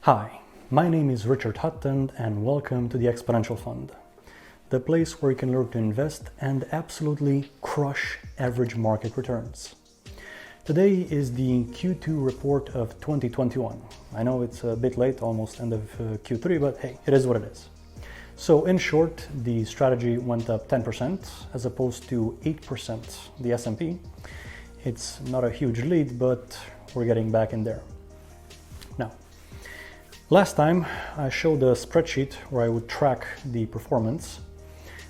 Hi, my name is Richard Hutton and welcome to the Exponential Fund, the place where you can learn to invest and absolutely crush average market returns. Today is the Q2 report of 2021. I know it's a bit late, almost end of Q3, but hey, it is what it is. So in short, the strategy went up 10% as opposed to 8% the S&P. It's not a huge lead, but we're getting back in there. Now, last time I showed a spreadsheet where I would track the performance.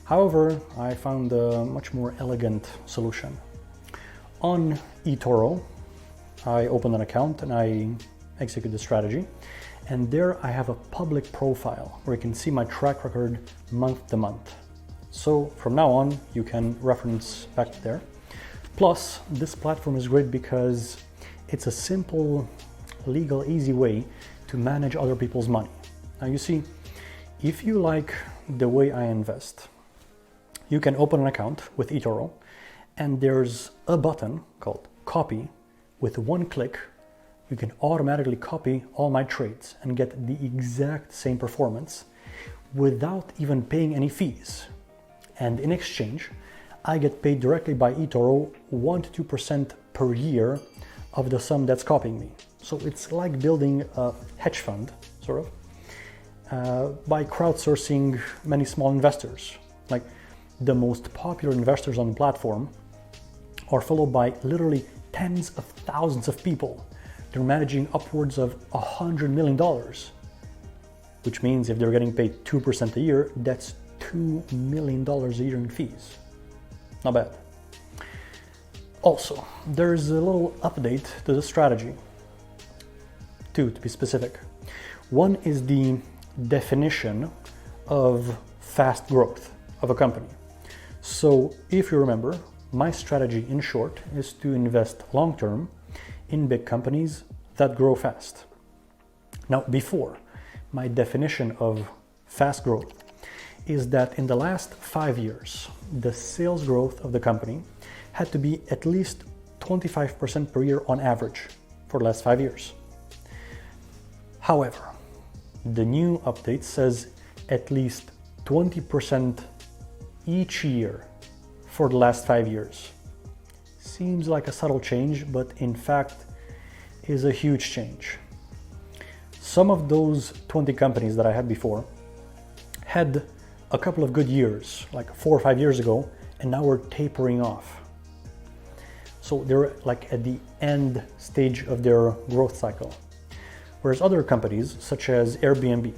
However, I found a much more elegant solution. On Etoro, I opened an account and I execute the strategy. And there I have a public profile where you can see my track record month to month. So from now on, you can reference back there. Plus, this platform is great because it's a simple, legal, easy way to manage other people's money. Now you see, if you like the way I invest, you can open an account with Etoro and there's a button called copy. With one click, you can automatically copy all my trades and get the exact same performance without even paying any fees. And in exchange, I get paid directly by Etoro 1 to 2% per year of the sum that's copying me. So it's like building a hedge fund, sort of, by crowdsourcing many small investors. Like the most popular investors on the platform are followed by literally tens of thousands of people. They're managing upwards of $100 million, which means if they're getting paid 2% a year, that's $2 million a year in fees. Not bad. Also, there's a little update to the strategy. Two, to be specific. One is the definition of fast growth of a company. So if you remember, my strategy in short is to invest long-term in big companies that grow fast. Now, before, my definition of fast growth is that in the last 5 years, the sales growth of the company had to be at least 25% per year on average for the last 5 years. However, the new update says at least 20% each year for the last 5 years. Seems like a subtle change, but in fact is a huge change. Some of those 20 companies that I had before had a couple of good years, like 4 or 5 years ago, and now we're tapering off. So they're like at the end stage of their growth cycle. Whereas other companies, such as Airbnb,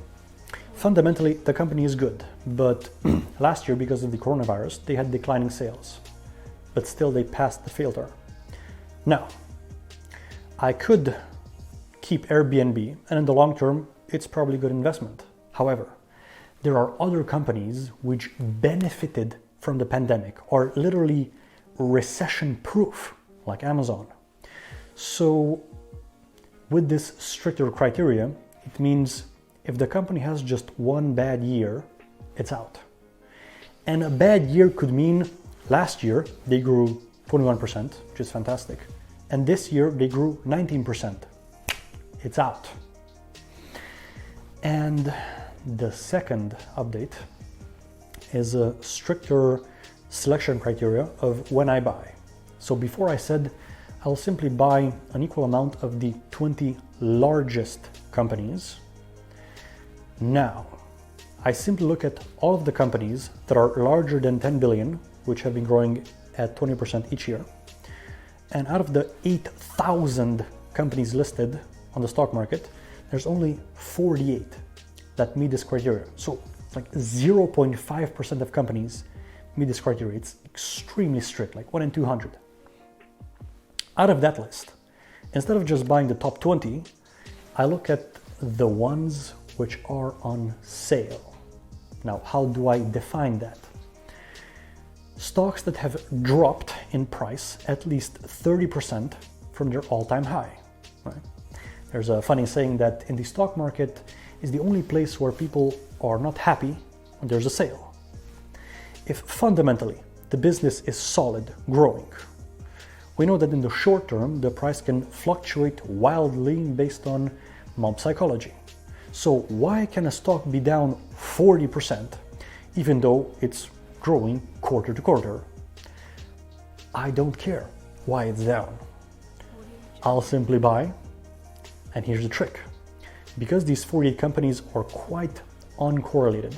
fundamentally the company is good, but last year because of the coronavirus, they had declining sales, but still they passed the filter. Now, I could keep Airbnb, and in the long term, it's probably a good investment. However, there are other companies which benefited from the pandemic, are literally recession-proof, like Amazon. So with this stricter criteria, it means if the company has just one bad year, it's out. And a bad year could mean last year they grew 21%, which is fantastic. And this year they grew 19%. It's out. And the second update is a stricter selection criteria of when I buy. So before I said I'll simply buy an equal amount of the 20 largest companies. Now, I simply look at all of the companies that are larger than 10 billion, which have been growing at 20% each year. And out of the 8,000 companies listed on the stock market, there's only 48 that meet this criteria. So it's like 0.5% of companies meet this criteria. It's extremely strict, like 1 in 200. Out of that list, instead of just buying the top 20, I look at the ones which are on sale. Now, how do I define that? Stocks that have dropped in price at least 30% from their all-time high. Right? There's a funny saying that in the stock market is the only place where people are not happy when there's a sale. If fundamentally the business is solid, growing, we know that in the short term the price can fluctuate wildly based on mob psychology. So why can a stock be down 40% even though it's growing quarter to quarter? I don't care why it's down. I'll simply buy, and here's the trick. Because these 48 companies are quite uncorrelated,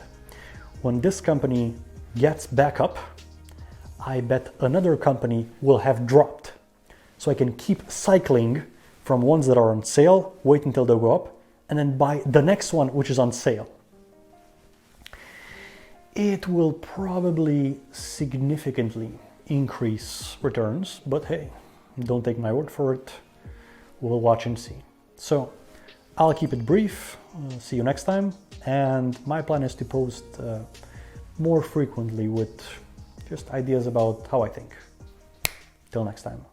when this company gets back up, I bet another company will have dropped. So I can keep cycling from ones that are on sale, wait until they go up, and then buy the next one which is on sale. It will probably significantly increase returns, but hey, don't take my word for it. We'll watch and see. So I'll keep it brief. See you next time. And my plan is to post more frequently with just ideas about how I think. Till next time.